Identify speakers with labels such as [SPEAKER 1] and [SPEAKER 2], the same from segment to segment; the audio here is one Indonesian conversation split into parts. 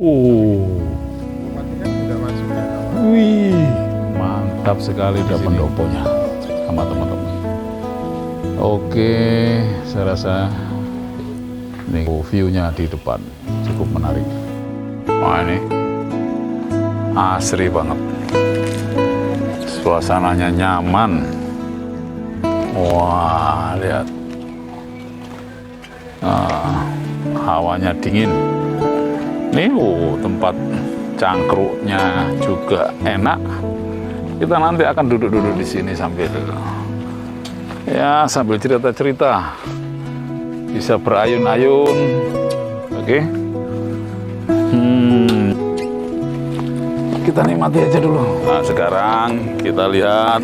[SPEAKER 1] Matikan sudah masuk ya.
[SPEAKER 2] Wih, mantap sekali udah pendoponya sama teman-teman. Oke, saya rasa ini view-nya di depan cukup menarik. Wah, ini asri banget. Suasananya nyaman. Wah, lihat. Hawanya dingin. Nih, tempat cangkruknya juga enak. Kita nanti akan duduk-duduk di sini sambil cerita-cerita. Bisa berayun-ayun. Oke. Kita nikmati aja dulu. Nah, sekarang kita lihat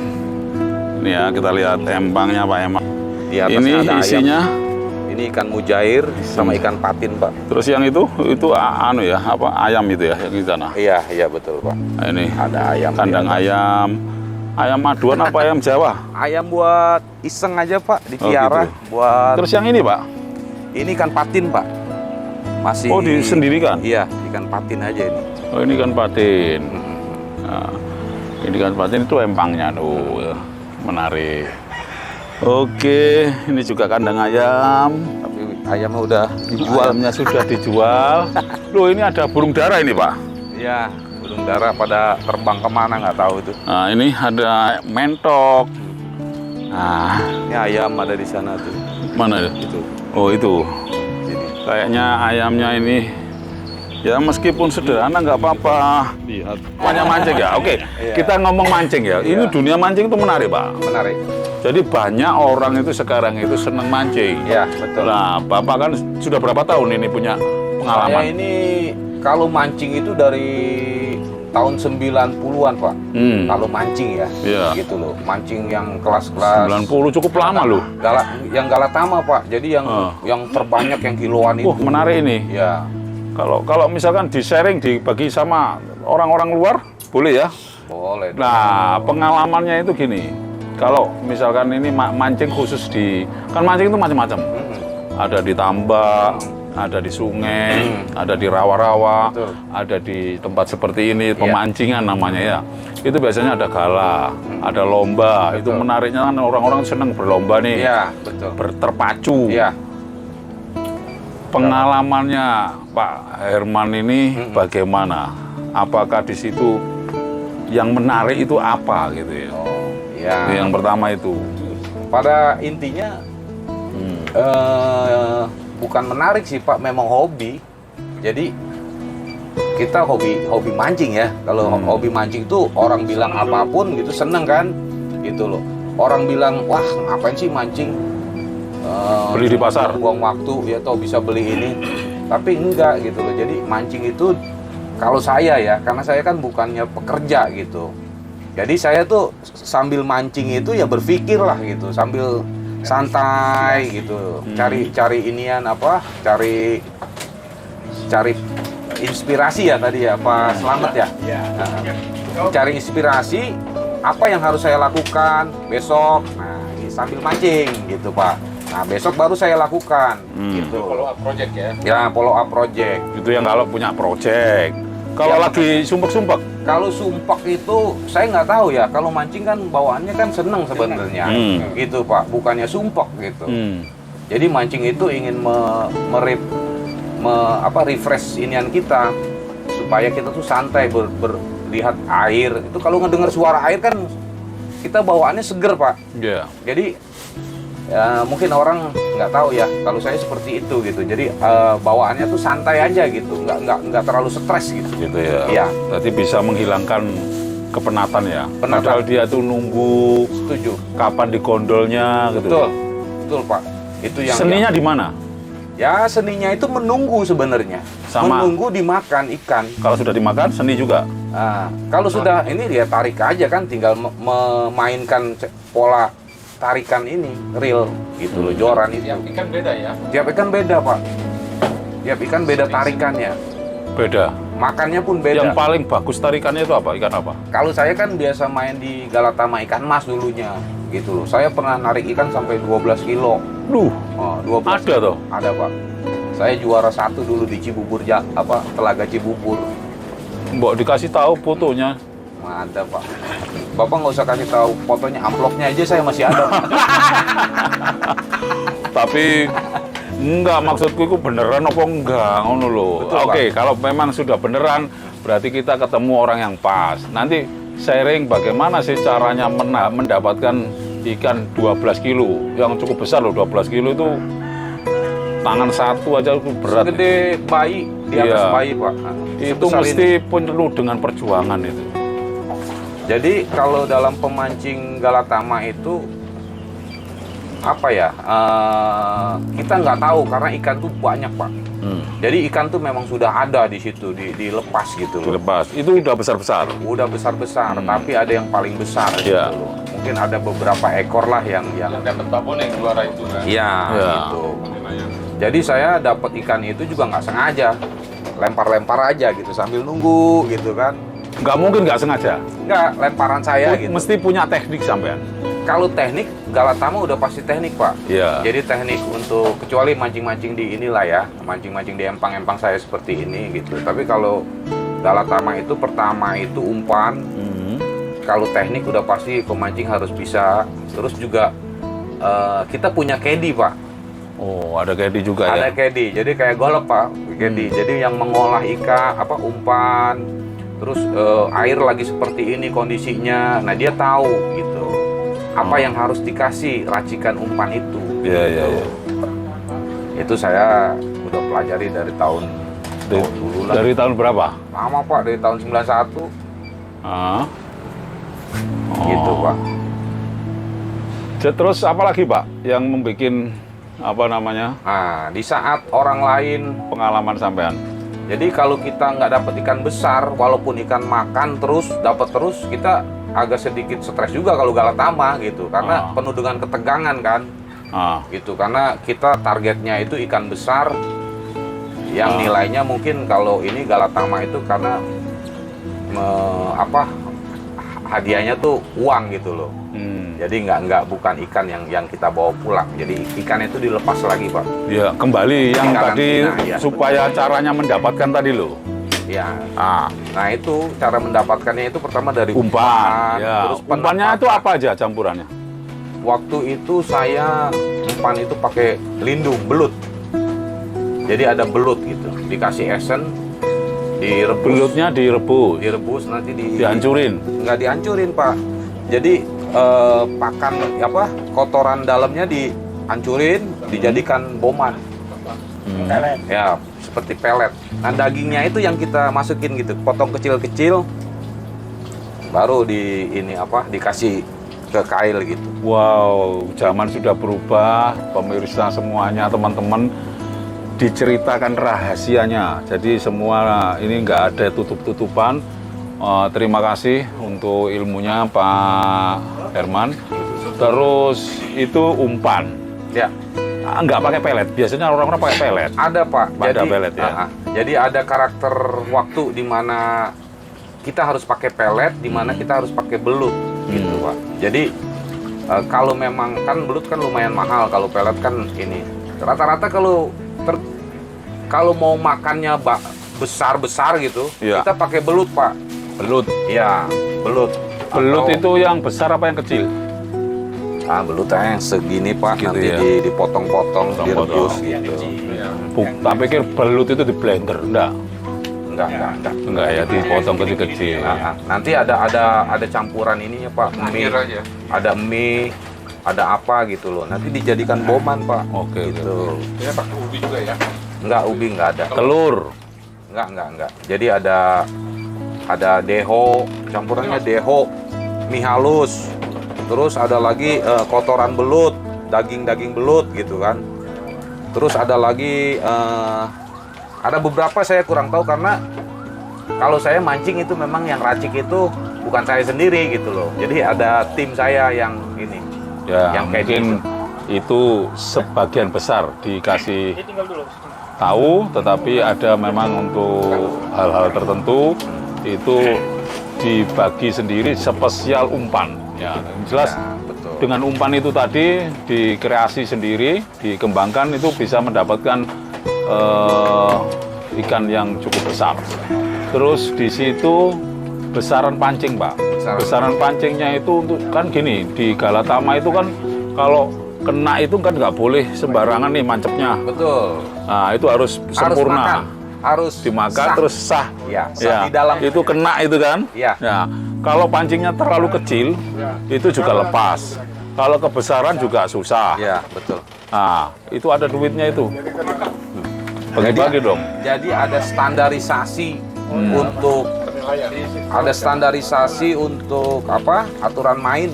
[SPEAKER 2] ini ya, kita lihat empangnya Pak Emang.
[SPEAKER 3] Di atasnya
[SPEAKER 2] Ini
[SPEAKER 3] ada
[SPEAKER 2] isinya
[SPEAKER 3] ayam. Ini ikan mujair sama ikan patin, Pak.
[SPEAKER 2] terus yang itu anu ya, apa ayam itu ya yang di sana.
[SPEAKER 3] Iya, iya betul, Pak.
[SPEAKER 2] Nah, ini
[SPEAKER 3] Ada ayam.
[SPEAKER 2] kandang
[SPEAKER 3] di atas.
[SPEAKER 2] ayam. Ayam maduan apa ayam Jawa?
[SPEAKER 3] Ayam buat iseng aja, Pak,
[SPEAKER 2] Oh,
[SPEAKER 3] dipiara
[SPEAKER 2] gitu.
[SPEAKER 3] buat.
[SPEAKER 2] Terus yang ini, Pak?
[SPEAKER 3] Ini ikan patin, Pak. Masih.
[SPEAKER 2] Oh, disendirikan?
[SPEAKER 3] Iya, ikan patin aja ini.
[SPEAKER 2] Oh, ini kan patin. Nah, ini kan patin itu empangnya tuh. Menarik. Oke, ini juga kandang ayam.
[SPEAKER 3] Tapi ayamnya udah dijual.
[SPEAKER 2] Ayamnya sudah dijual. Loh, ini ada burung dara ini, Pak.
[SPEAKER 3] Iya, burung dara pada terbang kemana nggak tahu itu.
[SPEAKER 2] Nah, ini ada mentok. Nah,
[SPEAKER 3] Ini ayam ada di sana tuh.
[SPEAKER 2] mana ya?
[SPEAKER 3] Itu.
[SPEAKER 2] Oh, itu.
[SPEAKER 3] Sini.
[SPEAKER 2] Kayaknya ayamnya ini ya meskipun sederhana nggak apa-apa. Lihat. Banyak mancing ya. Oke,
[SPEAKER 3] Iya.
[SPEAKER 2] kita ngomong mancing ya. Ini
[SPEAKER 3] Iya.
[SPEAKER 2] dunia mancing itu menarik, Pak.
[SPEAKER 3] Menarik.
[SPEAKER 2] Jadi banyak orang itu sekarang itu seneng mancing.
[SPEAKER 3] Iya, betul.
[SPEAKER 2] Nah, Bapak kan sudah berapa tahun ini punya
[SPEAKER 3] Saya
[SPEAKER 2] pengalaman?
[SPEAKER 3] ini kalau mancing itu dari tahun 90-an, Pak. Kalau mancing ya.
[SPEAKER 2] Iya.
[SPEAKER 3] Gitu loh. Mancing yang kelas-kelas
[SPEAKER 2] 90 cukup lama loh.
[SPEAKER 3] yang Galatama, Pak. Jadi yang terbanyak yang kiloan itu.
[SPEAKER 2] Menarik ini.
[SPEAKER 3] Ya,
[SPEAKER 2] Kalau misalkan di-sharing, dibagi sama orang-orang luar, boleh ya?
[SPEAKER 3] boleh.
[SPEAKER 2] Nah, pengalamannya itu gini. Kalau misalkan ini mancing khusus kan mancing itu macam-macam. Ada di tambak, ada di sungai, ada di rawa-rawa,
[SPEAKER 3] Betul.
[SPEAKER 2] ada di tempat seperti ini, pemancingan namanya ya. Itu biasanya ada gala, ada lomba. Itu
[SPEAKER 3] Betul.
[SPEAKER 2] menariknya kan orang-orang seneng berlomba nih,
[SPEAKER 3] Iya, betul.
[SPEAKER 2] terpacu.
[SPEAKER 3] Iya.
[SPEAKER 2] Pengalamannya Pak Herman ini bagaimana? Apakah di situ yang menarik itu apa gitu ya?
[SPEAKER 3] Oh, iya.
[SPEAKER 2] Itu yang pertama itu.
[SPEAKER 3] Pada intinya bukan menarik sih, Pak, memang hobi. Jadi kita hobi mancing ya. Kalau hobi mancing itu orang bilang apapun gitu seneng kan, gitu loh. Orang bilang wah ngapain sih mancing?
[SPEAKER 2] Beli di pasar.
[SPEAKER 3] Buang waktu ya, toh bisa beli ini. Tapi enggak gitu loh. Jadi mancing itu kalau saya ya, karena saya kan bukannya pekerja gitu. Jadi saya tuh sambil mancing itu ya berpikir lah gitu, sambil santai gitu, cari inian apa, cari inspirasi ya tadi ya Pak Slamet ya. Cari inspirasi apa yang harus saya lakukan besok. Nah, ini sambil mancing gitu Pak. Nah, besok baru saya lakukan gitu.
[SPEAKER 1] Follow up project ya.
[SPEAKER 3] Ya, follow up project.
[SPEAKER 2] Itu yang kalau punya project. Kalau
[SPEAKER 3] Ya,
[SPEAKER 2] lagi sumpek-sumpek,
[SPEAKER 3] Kalau sumpek itu saya nggak tahu ya. Kalau mancing kan bawaannya kan seneng sebenarnya, gitu Pak. Bukannya sumpek gitu. Jadi mancing itu ingin refresh inian kita supaya kita tuh santai berlihat air. Itu kalau ngedengar suara air kan kita bawaannya seger Pak.
[SPEAKER 2] ya.
[SPEAKER 3] Jadi ya, mungkin orang nggak tahu ya. Kalau saya seperti itu gitu. Jadi bawaannya tuh santai aja gitu, nggak terlalu stres gitu.
[SPEAKER 2] Gitu ya.
[SPEAKER 3] Iya.
[SPEAKER 2] Berarti bisa menghilangkan kepenatan ya.
[SPEAKER 3] Penatan.
[SPEAKER 2] Padahal dia tuh nunggu
[SPEAKER 3] Setuju.
[SPEAKER 2] kapan di gondolnya gitu.
[SPEAKER 3] Betul, betul Pak. Itu yang
[SPEAKER 2] Seninya di mana?
[SPEAKER 3] ya seninya itu menunggu sebenarnya.
[SPEAKER 2] Sama.
[SPEAKER 3] Menunggu dimakan ikan.
[SPEAKER 2] Kalau sudah dimakan, seni juga.
[SPEAKER 3] Nah, kalau sudah ini dia tarik aja kan, tinggal memainkan pola tarikan ini reel gitu loh, joran itu.
[SPEAKER 1] Tiap ikan beda ya.
[SPEAKER 3] Tiap ikan beda Pak. Tiap ikan beda tarikannya.
[SPEAKER 2] Beda.
[SPEAKER 3] Makannya pun beda.
[SPEAKER 2] Yang paling bagus tarikannya itu apa? Ikan apa?
[SPEAKER 3] Kalau saya kan biasa main di Galatama ikan mas dulunya gitu loh. Saya pernah narik ikan sampai 12 kilo.
[SPEAKER 2] Duh,
[SPEAKER 3] Oh, 12.
[SPEAKER 2] ada toh?
[SPEAKER 3] Ada Pak. Saya juara 1 dulu di Cibubur, Telaga Cibubur.
[SPEAKER 2] Mbok dikasih tahu fotonya.
[SPEAKER 3] Ada Pak. Bapak nggak usah kasih tahu fotonya, amplopnya aja saya masih ada. Pak.
[SPEAKER 2] Tapi enggak, maksudku itu beneran apa enggak ngono loh.
[SPEAKER 3] Betul,
[SPEAKER 2] Oke, kalau memang sudah beneran berarti kita ketemu orang yang pas. Nanti sharing bagaimana sih caranya mendapatkan ikan 12 kilo yang cukup besar loh. 12 kilo itu tangan satu aja itu berat.
[SPEAKER 3] Gede bayi, di atas
[SPEAKER 2] Iya.
[SPEAKER 3] bayi Pak.
[SPEAKER 2] Itu
[SPEAKER 3] Sebesar
[SPEAKER 2] mesti
[SPEAKER 3] ini.
[SPEAKER 2] penuh dengan perjuangan itu.
[SPEAKER 3] Jadi kalau dalam pemancing Galatama itu apa ya? Kita nggak tahu karena ikan tuh banyak Pak. Jadi ikan tuh memang sudah ada di situ, dilepas gitu loh.
[SPEAKER 2] Dilepas. Itu udah besar-besar.
[SPEAKER 3] Udah besar-besar, tapi ada yang paling besar
[SPEAKER 2] Iya.
[SPEAKER 3] gitu loh. Mungkin ada beberapa ekor lah yang
[SPEAKER 1] Yang dapat babon yang juara itu kan.
[SPEAKER 3] Iya,
[SPEAKER 2] Ya.
[SPEAKER 3] gitu. Jadi saya dapat ikan itu juga nggak sengaja, lempar-lempar aja gitu sambil nunggu gitu kan.
[SPEAKER 2] Nggak mungkin nggak sengaja.
[SPEAKER 3] Nggak, lemparan saya gitu.
[SPEAKER 2] Mesti punya teknik sampean.
[SPEAKER 3] Kalau teknik, Galatama udah pasti teknik Pak.
[SPEAKER 2] Iya.
[SPEAKER 3] Jadi teknik untuk, kecuali mancing-mancing di inilah ya, mancing-mancing di empang-empang saya seperti ini gitu. Tapi kalau Galatama itu pertama itu umpan, kalau teknik udah pasti pemancing harus bisa. Terus juga kita punya caddy Pak.
[SPEAKER 2] Oh, ada caddy juga
[SPEAKER 3] Ada
[SPEAKER 2] ya.
[SPEAKER 3] caddy, jadi kayak golok Pak, caddy. Jadi yang mengolah ikan, umpan, terus air lagi seperti ini kondisinya. Nah dia tahu gitu, apa yang harus dikasih racikan umpan itu.
[SPEAKER 2] Iya, iya, iya.
[SPEAKER 3] Itu saya udah pelajari dari tahun dulu lah.
[SPEAKER 2] Dari tahun berapa?
[SPEAKER 3] Lama Pak, dari tahun 91
[SPEAKER 2] Ah.
[SPEAKER 3] gitu Pak.
[SPEAKER 2] Terus apa lagi Pak yang membuat apa namanya
[SPEAKER 3] Nah di saat orang lain,
[SPEAKER 2] pengalaman sampean?
[SPEAKER 3] jadi kalau kita nggak dapat ikan besar, walaupun ikan makan terus, dapat terus, kita agak sedikit stres juga kalau Galatama gitu, karena penuh dengan ketegangan kan, gitu. Karena kita targetnya itu ikan besar, yang nilainya mungkin kalau ini Galatama itu karena hadiahnya tuh uang gitu loh. Jadi bukan ikan yang kita bawa pulang. Jadi ikan itu dilepas lagi Pak.
[SPEAKER 2] Ya, kembali yang
[SPEAKER 3] Karantina,
[SPEAKER 2] tadi
[SPEAKER 3] ya.
[SPEAKER 2] supaya caranya mendapatkan tadi loh.
[SPEAKER 3] Ya.
[SPEAKER 2] Ah,
[SPEAKER 3] Nah itu cara mendapatkannya itu pertama dari
[SPEAKER 2] umpan. Ya.
[SPEAKER 3] terus
[SPEAKER 2] Umpannya itu
[SPEAKER 3] penangkapan.
[SPEAKER 2] apa aja campurannya?
[SPEAKER 3] Waktu itu saya umpan itu pakai lindung belut. Jadi ada belut gitu, dikasih esen, direbus.
[SPEAKER 2] Belutnya
[SPEAKER 3] Direbus nanti
[SPEAKER 2] dihancurin.
[SPEAKER 3] Nggak dihancurin Pak. Jadi pakan kotoran dalamnya dihancurin, dijadikan boman. Ya seperti pelet. Nah dagingnya itu yang kita masukin gitu, potong kecil-kecil, baru dikasih ke kail gitu.
[SPEAKER 2] Wow, zaman sudah berubah, pemirsa semuanya, teman-teman, diceritakan rahasianya. Jadi semua ini nggak ada tutup-tutupan. Terima kasih untuk ilmunya Pak Herman. Terus itu umpan.
[SPEAKER 3] Ya.
[SPEAKER 2] Nggak pakai pelet. Biasanya orang-orang pakai pelet.
[SPEAKER 3] Ada Pak.
[SPEAKER 2] Ada pelet ya.
[SPEAKER 3] Jadi ada karakter waktu di mana kita harus pakai pelet, di mana kita harus pakai belut, gitu Pak. Jadi kalau memang kan belut kan lumayan mahal, kalau pelet kan ini rata-rata kalau mau makannya besar-besar gitu,
[SPEAKER 2] Iya.
[SPEAKER 3] kita pakai belut Pak.
[SPEAKER 2] Belut.
[SPEAKER 3] Ya, belut.
[SPEAKER 2] Belut
[SPEAKER 3] Atau-
[SPEAKER 2] itu yang besar apa yang kecil?
[SPEAKER 3] belutnya yang segini Pak,
[SPEAKER 2] Gitu
[SPEAKER 3] nanti
[SPEAKER 2] ya.
[SPEAKER 3] dipotong-potong, direbus gitu.
[SPEAKER 2] Tak pikir belut itu di blender. Enggak.
[SPEAKER 3] Enggak.
[SPEAKER 2] Enggak ya, dipotong kecil-kecil.
[SPEAKER 3] Nanti ada campuran ininya Pak, mie,
[SPEAKER 1] aja.
[SPEAKER 3] ada mie, ada apa gitu loh. Nanti dijadikan boman Pak.
[SPEAKER 2] Oke,
[SPEAKER 3] Gitu.
[SPEAKER 1] Dia pakai ubi juga ya.
[SPEAKER 3] Enggak, ubi enggak ada.
[SPEAKER 2] Telur.
[SPEAKER 3] Enggak. Jadi ada deho, campurannya deho, mie halus. Terus ada lagi kotoran belut, daging belut gitu kan. Terus ada lagi ada beberapa saya kurang tahu karena kalau saya mancing itu memang yang racik itu bukan saya sendiri gitu loh. Jadi ada tim saya yang ini.
[SPEAKER 2] Ya,
[SPEAKER 3] Yang kayak
[SPEAKER 2] mungkin itu sebagian besar dikasih tahu, tetapi ada memang untuk hal-hal tertentu itu dibagi sendiri spesial umpan. Ya, jelas
[SPEAKER 3] Ya, betul.
[SPEAKER 2] dengan umpan itu tadi dikreasi sendiri, dikembangkan itu bisa mendapatkan ikan yang cukup besar. Terus di situ besaran pancing, Pak. Besaran pancingnya itu untuk kan gini, di Galatama itu kan kalau kena itu kan nggak boleh sembarangan nih mancepnya.
[SPEAKER 3] Betul.
[SPEAKER 2] Nah, itu harus sempurna.
[SPEAKER 3] Harus
[SPEAKER 2] dimakan
[SPEAKER 3] sah.
[SPEAKER 2] terus sah.
[SPEAKER 3] Ya, sah di dalam.
[SPEAKER 2] Itu kena itu kan.
[SPEAKER 3] Ya.
[SPEAKER 2] Ya. Kalau pancingnya terlalu kecil, itu juga lepas. Kalau kebesaran juga susah.
[SPEAKER 3] Ya, betul.
[SPEAKER 2] Nah, itu ada duitnya itu. Bagi-bagi dong.
[SPEAKER 3] Jadi ada standarisasi untuk apa? Aturan main.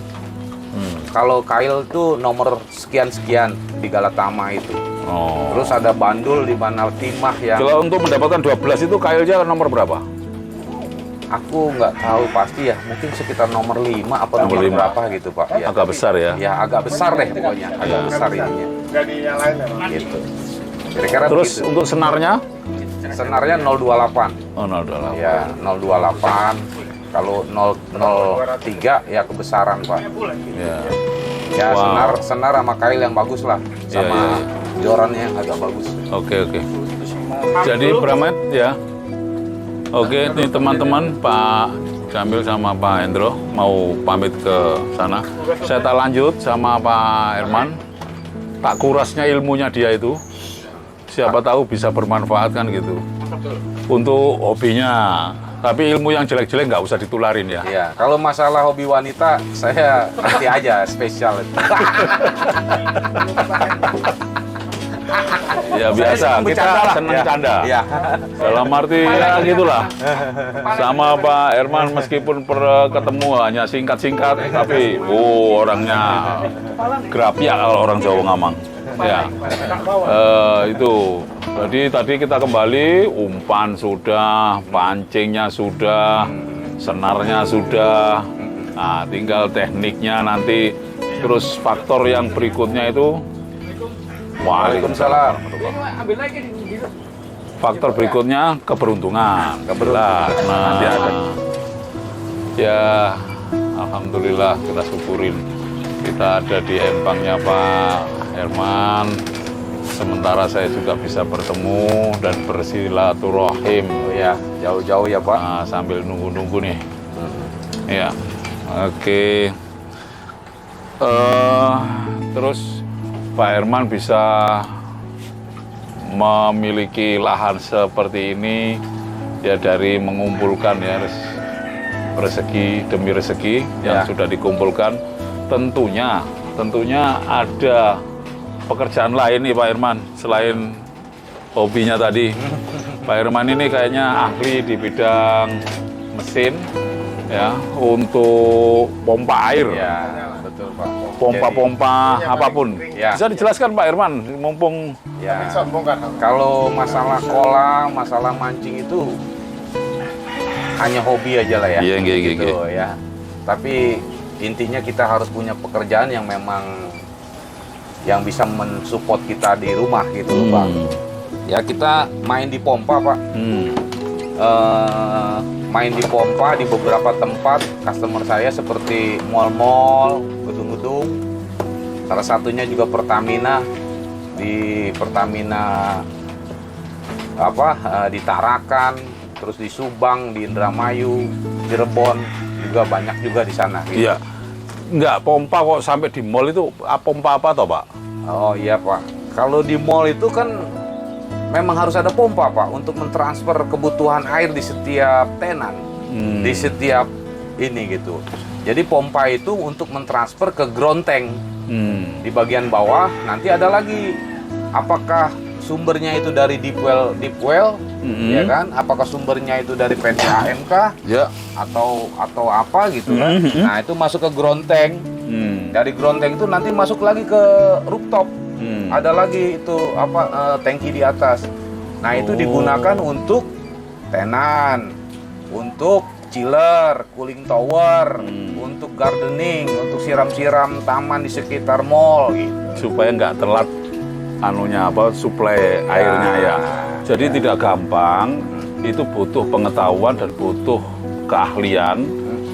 [SPEAKER 3] Kalau kail tuh nomor sekian-sekian di Galatama itu.
[SPEAKER 2] Oh.
[SPEAKER 3] Terus ada bandul di mana timah yang
[SPEAKER 2] Kalau untuk mendapatkan 12 itu kailnya nomor berapa?
[SPEAKER 3] aku nggak tahu pasti ya, mungkin sekitar nomor 5 apa
[SPEAKER 2] Nomor
[SPEAKER 3] nomor
[SPEAKER 2] 5.
[SPEAKER 3] berapa gitu Pak. Ya.
[SPEAKER 2] Agak besar ya.
[SPEAKER 3] Ya agak besar deh pokoknya, agak besar ininya. Gitu. Kira-kira
[SPEAKER 2] Terus
[SPEAKER 3] begitu.
[SPEAKER 2] untuk senarnya?
[SPEAKER 3] Senarnya 028.
[SPEAKER 2] Oh, 028.
[SPEAKER 3] Ya 028. Kalau 003 ya kebesaran Pak.
[SPEAKER 2] Ya.
[SPEAKER 3] Ya
[SPEAKER 2] Wow.
[SPEAKER 3] senar sama kail yang bagus lah, sama
[SPEAKER 2] Iya.
[SPEAKER 3] jorannya yang agak bagus.
[SPEAKER 2] Oke. Jadi Bramet ya. Oke, ini teman-teman Pak Jamil sama Pak Hendro mau pamit ke sana. Saya tak lanjut sama Pak Herman. Tak kurasnya ilmunya dia itu. Siapa tahu bisa bermanfaat kan gitu. Untuk hobinya. Tapi ilmu yang jelek-jelek nggak usah ditularin ya.
[SPEAKER 3] Ya, kalau masalah hobi wanita, saya nanti aja spesial.
[SPEAKER 2] Ya biasa, kita senang
[SPEAKER 3] Ya.
[SPEAKER 2] canda.
[SPEAKER 3] Ya.
[SPEAKER 2] Dalam arti ya gitulah. Sama Pak Herman meskipun ketemu hanya singkat-singkat, tapi orangnya gerapiak kalau orang Jawa Ngamang. Ya, itu. Jadi tadi kita kembali, umpan sudah, pancingnya sudah, senarnya sudah. Nah, tinggal tekniknya nanti. Terus faktor yang berikutnya itu.
[SPEAKER 3] Waalaikumsalam.
[SPEAKER 2] Faktor berikutnya keberuntungan.
[SPEAKER 3] Keberuntungan.
[SPEAKER 2] Nah,
[SPEAKER 3] Nanti ada.
[SPEAKER 2] Ya, alhamdulillah kita syukurin. Kita ada di empangnya Pak Herman. Sementara saya juga bisa bertemu dan bersilaturahim.
[SPEAKER 3] Oh ya, jauh-jauh ya Pak.
[SPEAKER 2] Nah, sambil nunggu-nunggu nih. Ya, oke. Terus Pak Herman bisa memiliki lahan seperti ini ya dari mengumpulkan ya rezeki demi rezeki yang
[SPEAKER 3] Ya.
[SPEAKER 2] sudah dikumpulkan. Tentunya ada pekerjaan lain nih Pak Herman selain hobinya tadi. Pak Herman ini kayaknya ahli di bidang mesin ya untuk pompa air.
[SPEAKER 3] Ya, betul Pak.
[SPEAKER 2] Pompa-pompa apapun.
[SPEAKER 3] Ya.
[SPEAKER 2] Bisa dijelaskan Pak Herman, mumpung
[SPEAKER 3] Ya. Kalau masalah kolam, masalah mancing itu hanya hobi aja lah ya.
[SPEAKER 2] Iya,
[SPEAKER 3] Gitu ya. Tapi intinya kita harus punya pekerjaan yang memang yang bisa mensupport kita di rumah gitu loh, Pak. Ya kita main di pompa Pak. Main di pompa di beberapa tempat customer saya seperti mall-mall, gedung-gedung. Salah satunya juga Pertamina, di Pertamina di Tarakan, terus di Subang, di Indramayu, Cirebon juga banyak juga di sana. Gitu.
[SPEAKER 2] Iya. Enggak, pompa kok sampai di mall itu pompa apa toh, Pak?
[SPEAKER 3] Oh iya Pak, kalau di mall itu kan memang harus ada pompa Pak untuk mentransfer kebutuhan air di setiap tenan, di setiap ini gitu. Jadi pompa itu untuk mentransfer ke ground tank di bagian bawah. Nanti ada lagi, apakah sumbernya itu dari deep well, ya kan? Apakah sumbernya itu dari PDAM kah?
[SPEAKER 2] Ya.
[SPEAKER 3] Atau apa gitu kan? Nah itu masuk ke ground tank. Dari ground tank itu nanti masuk lagi ke rooftop. Ada lagi itu tangki di atas. Nah itu digunakan untuk tenan, untuk chiller, cooling tower, untuk gardening, untuk siram-siram taman di sekitar mall gitu.
[SPEAKER 2] Supaya nggak telat suplai airnya ya. Jadi tidak gampang, itu butuh pengetahuan dan butuh keahlian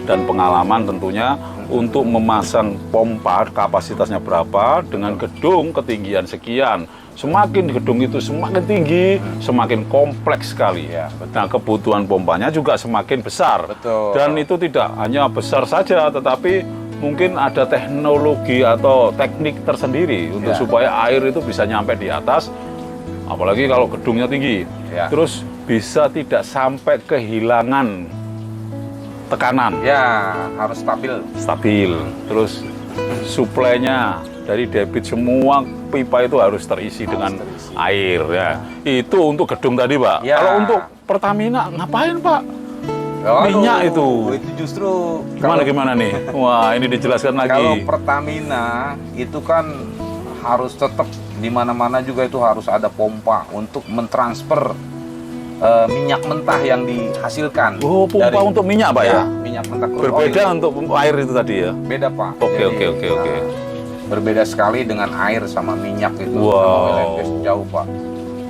[SPEAKER 2] dan pengalaman tentunya untuk memasang pompa kapasitasnya berapa dengan gedung ketinggian sekian. Semakin gedung itu semakin tinggi, semakin kompleks sekali.
[SPEAKER 3] Ya, betul.
[SPEAKER 2] Nah, kebutuhan pompanya juga semakin besar.
[SPEAKER 3] Betul.
[SPEAKER 2] Dan itu tidak hanya besar saja, tetapi mungkin ada teknologi atau teknik tersendiri untuk
[SPEAKER 3] Ya.
[SPEAKER 2] supaya air itu bisa nyampe di atas, apalagi kalau gedungnya tinggi.
[SPEAKER 3] Ya.
[SPEAKER 2] Terus bisa tidak sampai kehilangan tekanan,
[SPEAKER 3] Ya, harus
[SPEAKER 2] stabil. Terus suplainya dari debit semua pipa itu harus terisi dengan
[SPEAKER 3] terisi.
[SPEAKER 2] air ya. Itu untuk gedung tadi, Pak.
[SPEAKER 3] Ya.
[SPEAKER 2] Kalau untuk Pertamina ngapain, Pak?
[SPEAKER 3] Aduh,
[SPEAKER 2] Minyak itu.
[SPEAKER 3] Itu justru
[SPEAKER 2] Gimana nih? Wah, ini dijelaskan
[SPEAKER 3] Kalau
[SPEAKER 2] lagi.
[SPEAKER 3] Pertamina itu kan harus tetap di mana-mana juga itu harus ada pompa untuk mentransfer minyak mentah yang dihasilkan.
[SPEAKER 2] Oh, pompa
[SPEAKER 3] dari-
[SPEAKER 2] untuk minyak, Pak ya?
[SPEAKER 3] Minyak mentah crude
[SPEAKER 2] Berbeda
[SPEAKER 3] oil.
[SPEAKER 2] untuk air itu tadi ya.
[SPEAKER 3] Beda, Pak.
[SPEAKER 2] Oke,
[SPEAKER 3] Jadi,
[SPEAKER 2] oke.
[SPEAKER 3] berbeda sekali dengan air sama minyak itu.
[SPEAKER 2] Wow.
[SPEAKER 3] Sama oil and gas jauh, Pak.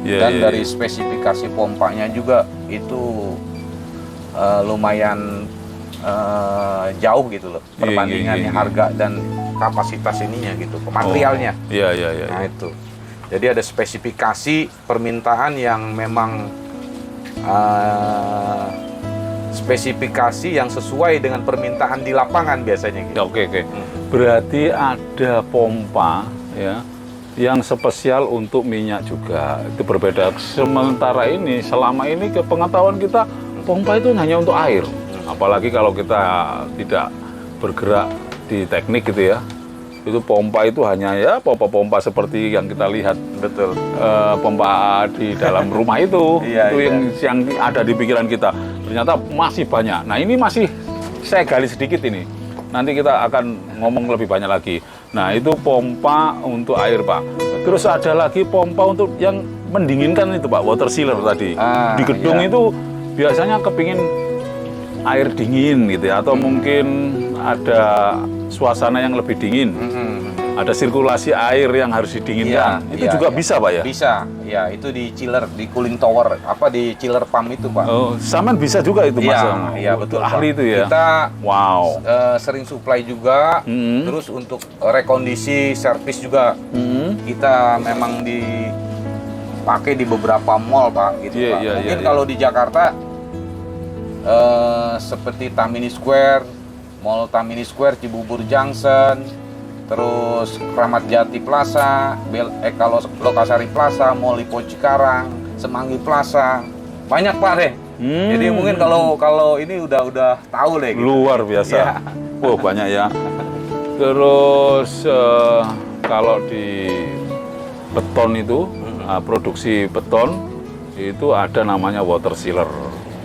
[SPEAKER 2] Iya,
[SPEAKER 3] Dan
[SPEAKER 2] iya,
[SPEAKER 3] dari
[SPEAKER 2] iya.
[SPEAKER 3] spesifikasi pompanya juga itu lumayan jauh gitu loh
[SPEAKER 2] Iya,
[SPEAKER 3] perbandingannya
[SPEAKER 2] iya.
[SPEAKER 3] harga dan kapasitas ininya gitu, materialnya.
[SPEAKER 2] Oh, iya, iya, iya.
[SPEAKER 3] Nah itu. Jadi ada spesifikasi permintaan yang memang spesifikasi yang sesuai dengan permintaan di lapangan biasanya gitu.
[SPEAKER 2] Ya, oke. Berarti ada pompa ya yang spesial untuk minyak juga. Itu berbeda. Sementara ini selama ini kepengetahuan kita pompa itu hanya untuk air. Apalagi kalau kita tidak bergerak di teknik gitu ya. Itu pompa itu hanya ya pompa-pompa seperti yang kita lihat.
[SPEAKER 3] Betul.
[SPEAKER 2] Pompa di dalam rumah itu.
[SPEAKER 3] Iya,
[SPEAKER 2] Itu
[SPEAKER 3] iya.
[SPEAKER 2] yang ada di pikiran kita. Ternyata masih banyak. Nah, ini masih saya gali sedikit ini. Nanti kita akan ngomong lebih banyak lagi. Nah, itu pompa untuk air, Pak. Terus ada lagi pompa untuk yang mendinginkan itu, Pak, water chiller tadi.
[SPEAKER 3] Ah,
[SPEAKER 2] Di gedung
[SPEAKER 3] iya.
[SPEAKER 2] itu biasanya kepingin air dingin gitu ya, atau mungkin ada suasana yang lebih dingin. Ada sirkulasi air yang harus didinginkan.
[SPEAKER 3] Iya,
[SPEAKER 2] itu
[SPEAKER 3] iya,
[SPEAKER 2] juga
[SPEAKER 3] iya.
[SPEAKER 2] bisa, Pak ya?
[SPEAKER 3] Bisa, ya itu di chiller, di cooling tower, di chiller pump itu, Pak.
[SPEAKER 2] Oh, Saman bisa juga itu, Mas.
[SPEAKER 3] Iya,
[SPEAKER 2] Oh,
[SPEAKER 3] betul,
[SPEAKER 2] itu ahli
[SPEAKER 3] Pak.
[SPEAKER 2] itu ya.
[SPEAKER 3] Kita
[SPEAKER 2] Wow.
[SPEAKER 3] sering supply juga, terus untuk rekondisi servis juga kita memang dipakai di beberapa mall, Pak, gitu,
[SPEAKER 2] Iya,
[SPEAKER 3] Pak.
[SPEAKER 2] iya,
[SPEAKER 3] Mungkin
[SPEAKER 2] iya,
[SPEAKER 3] kalau di Jakarta seperti Tamini Square, Mall Tamini Square, Cibubur Junction, terus Kramat Jati Plaza, kalau Lokasari Plaza, Mall Lipo Cikarang, Semanggi Plaza, banyak, Pak deh. Jadi mungkin kalau ini udah tahu deh. Gitu.
[SPEAKER 2] Luar biasa.
[SPEAKER 3] Iya.
[SPEAKER 2] Wow, banyak ya. Terus kalau di beton itu, produksi beton itu ada namanya water chiller.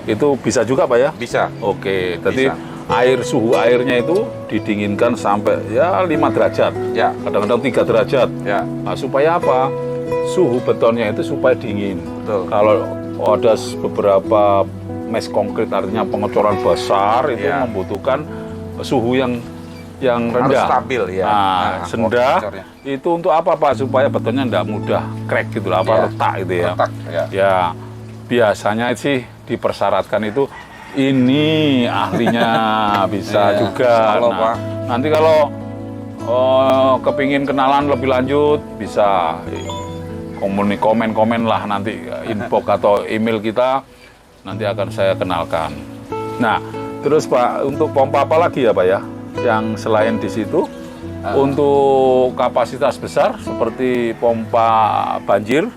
[SPEAKER 2] Itu bisa juga, Pak ya?
[SPEAKER 3] Bisa.
[SPEAKER 2] Oke, jadi
[SPEAKER 3] Bisa.
[SPEAKER 2] suhu airnya itu didinginkan sampai ya 5 derajat.
[SPEAKER 3] Ya.
[SPEAKER 2] Kadang-kadang 3 derajat.
[SPEAKER 3] Ya.
[SPEAKER 2] Nah, supaya apa? Suhu betonnya itu supaya dingin.
[SPEAKER 3] Betul.
[SPEAKER 2] Kalau ada beberapa mes konkret, artinya pengecoran besar itu
[SPEAKER 3] Ya.
[SPEAKER 2] membutuhkan suhu yang
[SPEAKER 3] Harus
[SPEAKER 2] rendah.
[SPEAKER 3] stabil ya.
[SPEAKER 2] Nah, sendah
[SPEAKER 3] temperaturnya.
[SPEAKER 2] itu untuk apa, Pak? Supaya betonnya tidak mudah crack gitu lah, apa
[SPEAKER 3] Ya.
[SPEAKER 2] retak gitu ya.
[SPEAKER 3] Retak, ya.
[SPEAKER 2] Ya, biasanya sih dipersyaratkan itu ini ahlinya bisa
[SPEAKER 3] Iya,
[SPEAKER 2] juga.
[SPEAKER 3] insya Allah,
[SPEAKER 2] Nah,
[SPEAKER 3] Pak.
[SPEAKER 2] nanti kalau kepingin kenalan lebih lanjut bisa komen lah nanti inbox atau email kita nanti akan saya kenalkan. Nah, terus Pak, untuk pompa apa lagi ya, Pak ya? Yang selain di situ untuk kapasitas besar seperti pompa banjir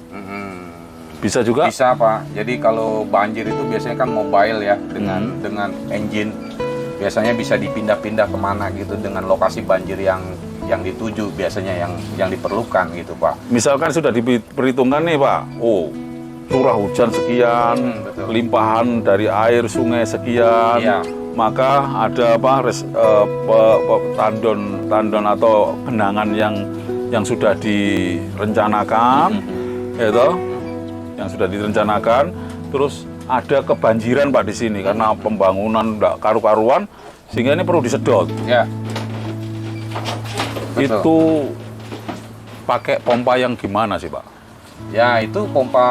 [SPEAKER 2] bisa juga?
[SPEAKER 3] Bisa, Pak. Jadi kalau banjir itu biasanya kan mobile ya dengan engine. Biasanya bisa dipindah-pindah kemana gitu dengan lokasi banjir yang dituju biasanya yang diperlukan gitu, Pak.
[SPEAKER 2] Misalkan sudah diperhitungkan nih, Pak. Oh, curah hujan sekian,
[SPEAKER 3] betul.
[SPEAKER 2] limpahan dari air sungai sekian.
[SPEAKER 3] Iya.
[SPEAKER 2] Maka ada apa tandon atau genangan yang sudah direncanakan, itu yang sudah direncanakan. Terus ada kebanjiran, Pak, di sini karena pembangunan nggak karu-karuan, sehingga ini perlu disedot.
[SPEAKER 3] Ya. Betul.
[SPEAKER 2] Itu pakai pompa yang gimana sih, Pak?
[SPEAKER 3] Ya, itu pompa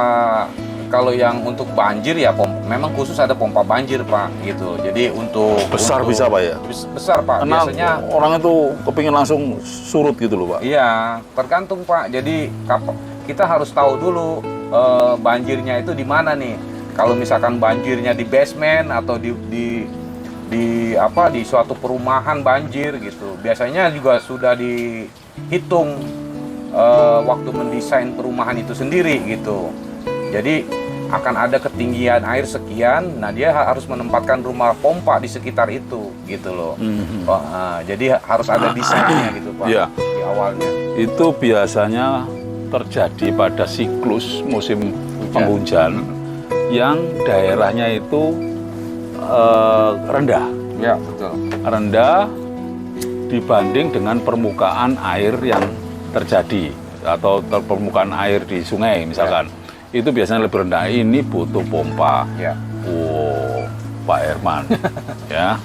[SPEAKER 3] kalau yang untuk banjir ya memang khusus ada pompa banjir Pak gitu. Jadi
[SPEAKER 2] Besar bisa, Pak, ya?
[SPEAKER 3] Besar Pak.
[SPEAKER 2] Karena
[SPEAKER 3] Biasanya
[SPEAKER 2] orang itu kepingin langsung surut gitu loh, Pak.
[SPEAKER 3] iya, tergantung Pak. Jadi kita harus tahu dulu banjirnya itu di mana nih. Kalau misalkan banjirnya di basement atau di suatu perumahan banjir gitu. Biasanya juga sudah dihitung waktu mendesain perumahan itu sendiri gitu. Jadi akan ada ketinggian air sekian, nah dia harus menempatkan rumah pompa di sekitar itu gitu loh. Jadi harus ada desainnya gitu Pak,
[SPEAKER 2] Iya.
[SPEAKER 3] di awalnya.
[SPEAKER 2] Itu biasanya terjadi pada siklus musim penghujan yang daerahnya itu rendah.
[SPEAKER 3] Ya betul.
[SPEAKER 2] Rendah dibanding dengan permukaan air yang terjadi atau permukaan air di sungai misalkan. Itu biasanya lebih rendah. Ini butuh pompa.
[SPEAKER 3] Ya.
[SPEAKER 2] Oh, Pak Herman. Ya.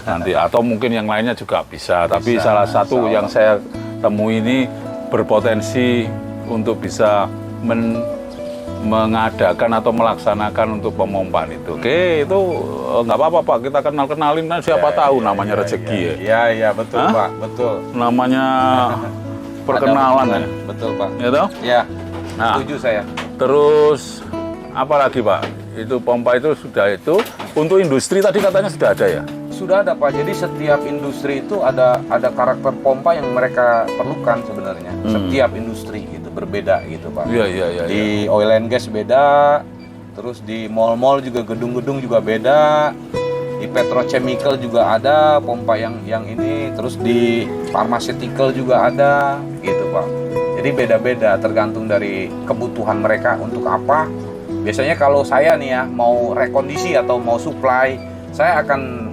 [SPEAKER 2] Nanti atau mungkin yang lainnya juga bisa, tapi salah satu yang saya temui ini berpotensi untuk bisa mengadakan atau melaksanakan untuk pemompaan itu. Oke, itu nggak apa-apa Pak, kita kenalin kan siapa tahu namanya rezeki ya.
[SPEAKER 3] Iya, betul Pak, betul.
[SPEAKER 2] Namanya perkenalan ya.
[SPEAKER 3] Betul Pak.
[SPEAKER 2] Ya toh?
[SPEAKER 3] Ya,
[SPEAKER 2] Nah,
[SPEAKER 3] setuju saya.
[SPEAKER 2] terus apa lagi Pak? Itu pompa itu sudah itu. Untuk industri tadi katanya sudah ada ya?
[SPEAKER 3] Sudah ada Pak, jadi setiap industri itu ada karakter pompa yang mereka perlukan sebenarnya. Setiap industri gitu, berbeda gitu Pak.
[SPEAKER 2] Iya.
[SPEAKER 3] Di oil and gas beda, terus di mall-mall juga gedung-gedung juga beda, di petrochemical juga ada pompa yang ini, terus di pharmaceutical juga ada gitu Pak. Jadi beda-beda tergantung dari kebutuhan mereka untuk apa. Biasanya kalau saya nih ya mau rekondisi atau mau supply, saya akan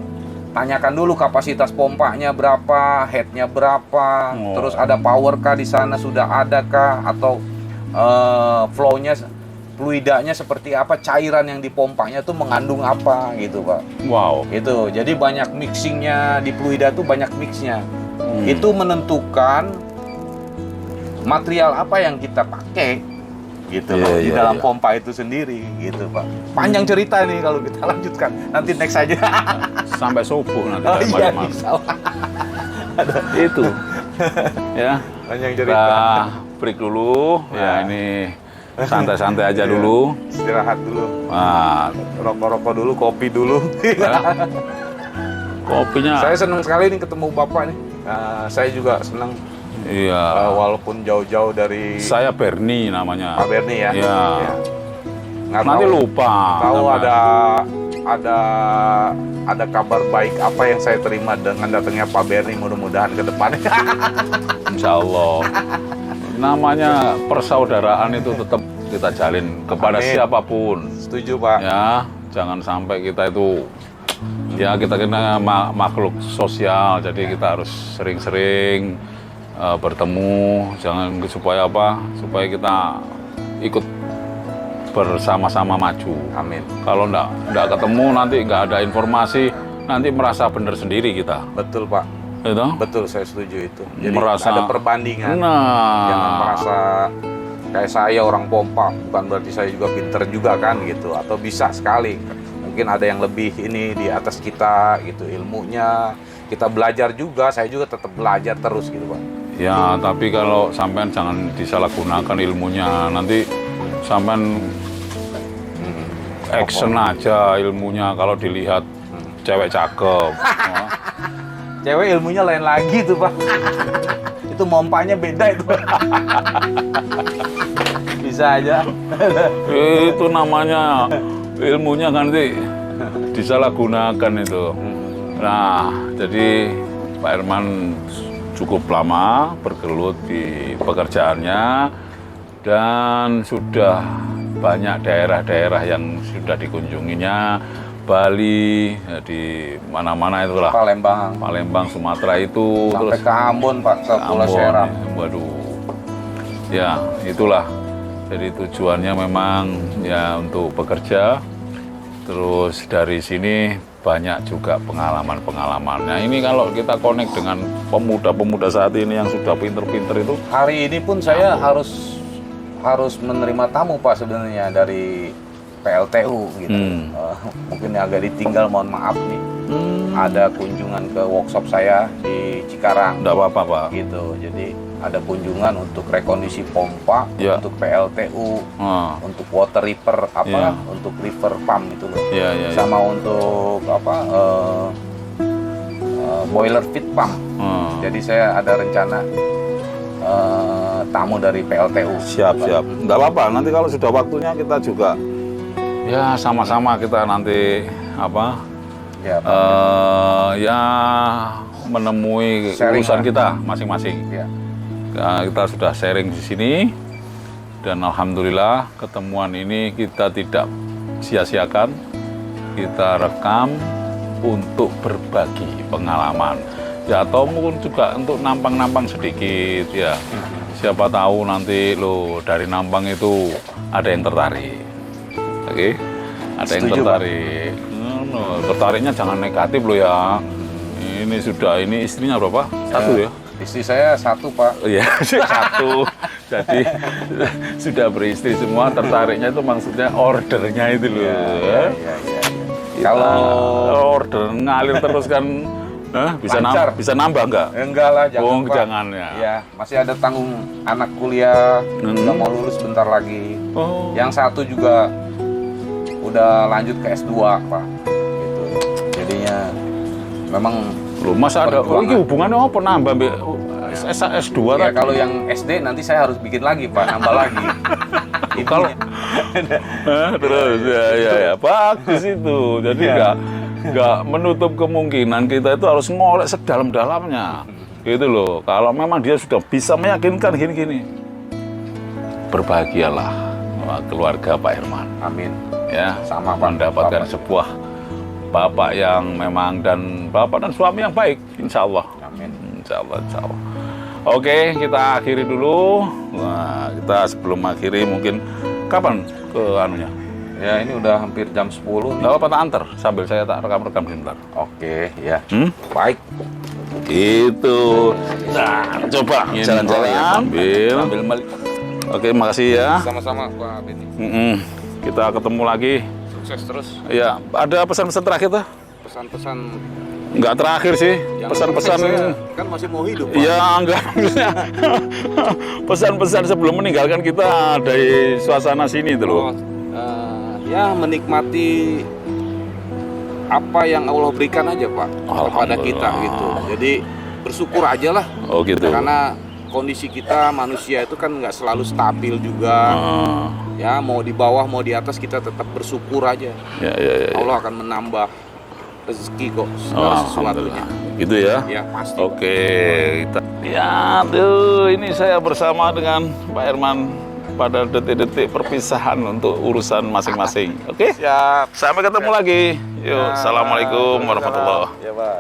[SPEAKER 3] tanyakan dulu kapasitas pompanya berapa, headnya berapa, terus ada power kah di sana sudah ada kah, atau flow-nya, fluidanya seperti apa, cairan yang di pompanya tuh mengandung apa gitu Pak.
[SPEAKER 2] Wow.
[SPEAKER 3] Itu jadi banyak mixingnya di fluida tuh, banyak mixnya. Itu menentukan material apa yang kita pakai gitu loh, di dalam pompa itu sendiri gitu Pak. Panjang cerita nih kalau kita lanjutkan, nanti next aja.
[SPEAKER 2] Sampai subuh nanti.
[SPEAKER 3] Iya, bisa.
[SPEAKER 2] Itu ya.
[SPEAKER 3] Panjang cerita.
[SPEAKER 2] Kita break dulu. Ya, ini santai-santai aja dulu.
[SPEAKER 3] Istirahat dulu.
[SPEAKER 2] Nah,
[SPEAKER 3] Rokok-rokok dulu, kopi dulu.
[SPEAKER 2] kopinya.
[SPEAKER 3] Saya senang sekali nih ketemu Bapak nih. Saya juga senang.
[SPEAKER 2] Iya.
[SPEAKER 3] Walaupun jauh-jauh dari.
[SPEAKER 2] Saya Bernie namanya.
[SPEAKER 3] Pak Bernie ya.
[SPEAKER 2] Iya.
[SPEAKER 3] Ya. Nggak
[SPEAKER 2] Nanti
[SPEAKER 3] tahu,
[SPEAKER 2] lupa.
[SPEAKER 3] Tahu
[SPEAKER 2] namanya.
[SPEAKER 3] ada kabar baik apa yang saya terima dengan datangnya Pak Bernie, mudah-mudahan ke depannya.
[SPEAKER 2] Insya Allah. Namanya persaudaraan itu tetap kita jalin kepada
[SPEAKER 3] Amin.
[SPEAKER 2] siapapun.
[SPEAKER 3] Setuju Pak.
[SPEAKER 2] Ya, jangan sampai kita itu ya kita makhluk sosial, jadi kita harus sering-sering bertemu, jangan supaya apa? Supaya kita ikut bersama-sama maju.
[SPEAKER 3] Amin.
[SPEAKER 2] Kalau enggak ketemu nanti enggak ada informasi, nanti merasa benar sendiri kita.
[SPEAKER 3] Betul Pak.
[SPEAKER 2] Itu?
[SPEAKER 3] Betul, saya setuju itu. Jadi
[SPEAKER 2] Merasa
[SPEAKER 3] ada perbandingan.
[SPEAKER 2] Nah,
[SPEAKER 3] Jangan merasa kayak saya orang pompa, bukan berarti saya juga pinter juga kan gitu, atau bisa sekali. Mungkin ada yang lebih ini di atas kita gitu ilmunya. Kita belajar juga, saya juga tetap belajar terus gitu Pak.
[SPEAKER 2] ya, tapi kalau sampean jangan disalahgunakan ilmunya. Nanti sampean action aja ilmunya kalau dilihat cewek cakep.
[SPEAKER 3] Cewek ilmunya lain lagi tuh Pak. Itu mompanya beda itu. Bisa aja.
[SPEAKER 2] Itu namanya ilmunya kan nanti disalahgunakan itu. Nah, jadi Pak Herman cukup lama bergelut di pekerjaannya dan sudah banyak daerah-daerah yang sudah dikunjunginya. Bali, di mana-mana itulah. Palembang, Sumatera itu.
[SPEAKER 3] Sampai
[SPEAKER 2] terus
[SPEAKER 3] ke Ambon Pak, ke Pulau
[SPEAKER 2] Ambon,
[SPEAKER 3] Seram.
[SPEAKER 2] Waduh. Ya, itulah. Jadi tujuannya memang ya untuk bekerja. Terus dari sini banyak juga pengalaman-pengalaman. Nah, ini kalau kita connect dengan pemuda-pemuda saat ini yang sudah pinter-pinter itu.
[SPEAKER 3] Hari ini pun saya harus menerima tamu Pak sebenarnya dari PLTU gitu. Mungkin agak ditinggal, mohon maaf nih. Ada kunjungan ke workshop saya di Cikarang.
[SPEAKER 2] Enggak apa-apa, Pak.
[SPEAKER 3] Gitu. Jadi ada kunjungan untuk rekondisi pompa,
[SPEAKER 2] Ya.
[SPEAKER 3] untuk PLTU, untuk water reaper
[SPEAKER 2] Ya.
[SPEAKER 3] untuk river pump itu loh.
[SPEAKER 2] Ya, ya, ya.
[SPEAKER 3] Sama untuk boiler feed pump. Jadi saya ada rencana tamu dari PLTU.
[SPEAKER 2] Siap. Enggak apa-apa. Nanti kalau sudah waktunya kita juga ya sama-sama kita nanti
[SPEAKER 3] Ya, Pak.
[SPEAKER 2] Ya menemui
[SPEAKER 3] Sharing,
[SPEAKER 2] urusan
[SPEAKER 3] Pak.
[SPEAKER 2] kita masing-masing.
[SPEAKER 3] Ya.
[SPEAKER 2] Kita sudah sharing di sini dan alhamdulillah ketemuan ini kita tidak sia-siakan. Kita rekam untuk berbagi pengalaman. Ya atau mungkin juga untuk nampang-nampang sedikit ya. Siapa tahu nanti dari nampang itu ada yang tertarik. Oke? Ada yang
[SPEAKER 3] Setuju,
[SPEAKER 2] tertarik. Tertariknya jangan negatif loh ya. Ini istrinya berapa? Satu ya?
[SPEAKER 3] Istri saya satu, Pak.
[SPEAKER 2] Oh iya, satu. Jadi sudah beristri semua, tertariknya itu maksudnya ordernya itu loh.
[SPEAKER 3] Ya.
[SPEAKER 2] Kalau order ngalir terus kan
[SPEAKER 3] Lancar.
[SPEAKER 2] bisa nambah nggak?
[SPEAKER 3] Enggak lah, jangan, Pak.
[SPEAKER 2] Jangan ya.
[SPEAKER 3] Ya, masih ada tanggung anak kuliah, udah mau lulus bentar lagi.
[SPEAKER 2] Oh.
[SPEAKER 3] Yang satu juga udah lanjut ke S2, Pak. Gitu. Jadinya memang
[SPEAKER 2] Loh, masa ada
[SPEAKER 3] perjuangan.
[SPEAKER 2] ini hubungannya apa nambah S2
[SPEAKER 3] Ya,
[SPEAKER 2] tadi?
[SPEAKER 3] kalau yang SD nanti saya harus bikin lagi, Pak, nambah lagi.
[SPEAKER 2] Kalau terus ya bagus itu. Jadi nggak menutup kemungkinan kita itu harus ngolek sedalam-dalamnya. Gitu loh. Kalau memang dia sudah bisa meyakinkan gini-gini, berbahagialah keluarga Pak Herman.
[SPEAKER 3] Amin.
[SPEAKER 2] Ya,
[SPEAKER 3] Sama, Pak.
[SPEAKER 2] mendapatkan
[SPEAKER 3] Bapak.
[SPEAKER 2] sebuah bapak yang memang dan bapak dan suami yang baik, insya Allah.
[SPEAKER 3] Amin.
[SPEAKER 2] Insya Allah. Oke, kita akhiri dulu. Nah, kita sebelum akhiri mungkin kapan ke anunya?
[SPEAKER 3] Ya, ini udah hampir jam 10 nih.
[SPEAKER 2] Nggak apa-apa, tak antar sambil saya tak rekam sebentar.
[SPEAKER 3] Oke, ya.
[SPEAKER 2] Baik.
[SPEAKER 3] Baik.
[SPEAKER 2] Itu. Nah, coba jalan-jalan sambil Oke, makasih ya.
[SPEAKER 3] Sama-sama, Pak Beni.
[SPEAKER 2] Kita ketemu lagi.
[SPEAKER 3] Sukses terus.
[SPEAKER 2] Ya, ada pesan-pesan terakhir tuh?
[SPEAKER 3] Pesan-pesan
[SPEAKER 2] Nggak terakhir sih.
[SPEAKER 3] yang
[SPEAKER 2] Pesan-pesan.
[SPEAKER 3] saya kan masih mau hidup, Pak.
[SPEAKER 2] Ya enggak. Pesan-pesan sebelum meninggalkan kita dari suasana sini itu loh.
[SPEAKER 3] Ya menikmati apa yang Allah berikan aja, Pak, kepada kita gitu. Jadi bersyukur aja lah.
[SPEAKER 2] Oh gitu.
[SPEAKER 3] Karena kondisi kita manusia itu kan nggak selalu stabil juga. Ya mau di bawah mau di atas kita tetap bersyukur aja.
[SPEAKER 2] Ya.
[SPEAKER 3] Allah akan menambah rezeki kok segala sesuatunya.
[SPEAKER 2] Gitu ya.
[SPEAKER 3] Ya pasti.
[SPEAKER 2] Oke. Ya, tuh ini saya bersama dengan Pak Herman pada detik-detik perpisahan untuk urusan masing-masing. Oke?
[SPEAKER 3] Siap.
[SPEAKER 2] Sampai ketemu lagi. Yuk, assalamualaikum warahmatullahi.
[SPEAKER 3] Ya, Pak.